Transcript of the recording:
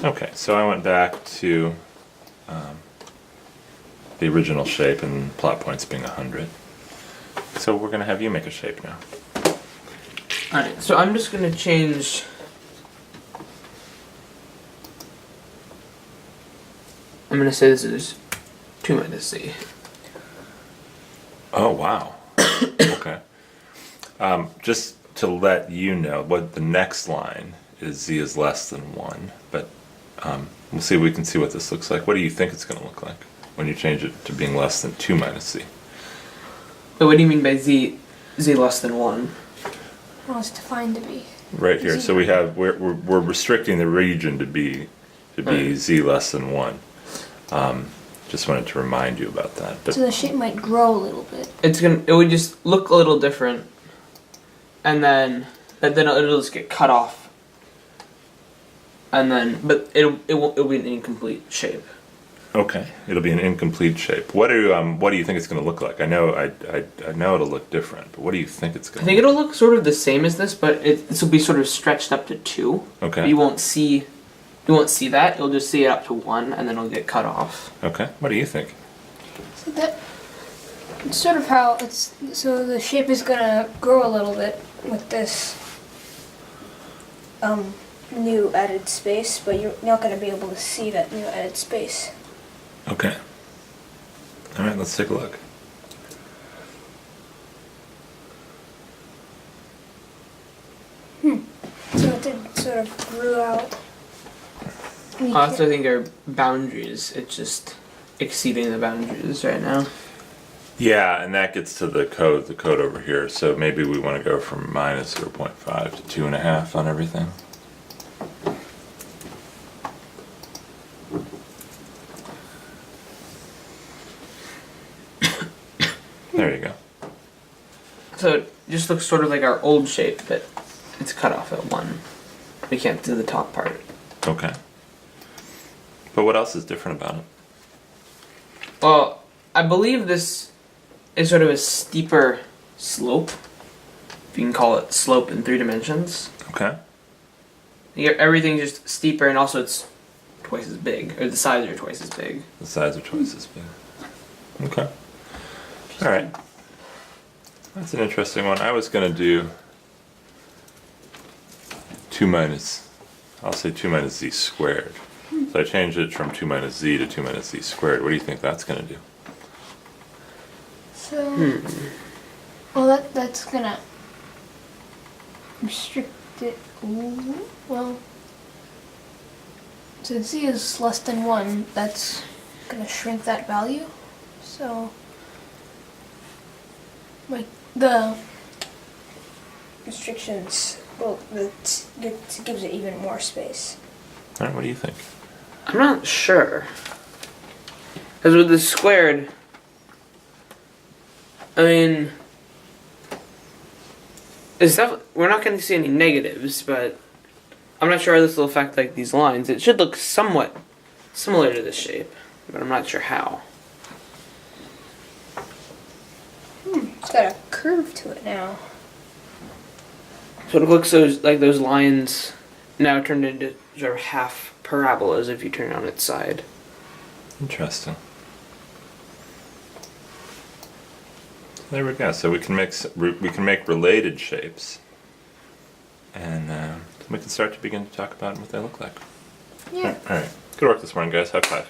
Okay, so I went back to the original shape and plot points being 100. So we're going to have you make a shape now. Alright, so I'm just going to change... I'm going to say this is 2 minus z. Oh, wow. Okay. Just to let you know, what the next line is z is less than 1, but we'll see if we can see what this looks like. What do you think it's going to look like when you change it to being less than 2 minus z? But what do you mean by z less than 1? Well, it's defined to be. Right here. So we're restricting the region to be z less than 1. Just wanted to remind you about that. But So the shape might grow a little bit. It would just look a little different, and then it'll just get cut off, and then it'll be an incomplete shape. okay, it'll be an incomplete shape. What do you think it's going to look like? I know it'll look different, but what do you think it's going to? I think it'll look sort of the same as this, but this will be sort of stretched up to 2. Okay. But you won't see that. You'll just see it up to 1, and then it'll get cut off. Okay. What do you think? So that it's sort of how it's. So the shape is gonna grow a little bit with this new added space, but you're not gonna be able to see that new added space. Okay. All right. Let's take a look. So it sort of grew out. Also, I think are boundaries. It's just exceeding the boundaries right now. Yeah, and that gets to the code over here. So maybe we want to go from minus 0.5 to 2.5 on everything. There you go. So it just looks sort of like our old shape, but it's cut off at 1. We can't do the top part. Okay. But what else is different about it? Well, I believe this is sort of a steeper slope, if you can call it slope in 3 dimensions. Okay. Everything's just steeper, and also it's twice as big, or the sides are twice as big. The sides are twice as big. Okay. All right. That's an interesting one. I was going to do 2 minus, I'll say 2 minus z squared. So I changed it from 2 minus z to 2 minus z squared. What do you think that's going to do? So, well, that's gonna restrict it. Ooh, well, since z is less than 1, that's gonna shrink that value. So, like the restrictions, well, that gives it even more space. All right, what do you think? I'm not sure. Because with the squared, I mean, we're not going to see any negatives, but I'm not sure how this will affect like these lines. It should look somewhat similar to this shape, but I'm not sure how. It's got a curve to it now. So it looks like those lines now turned into sort of half parabolas if you turn it on its side. Interesting. There we go. So we can make related shapes, and we can start to begin to talk about what they look like. Yeah. All right. Good work this morning, guys. High five.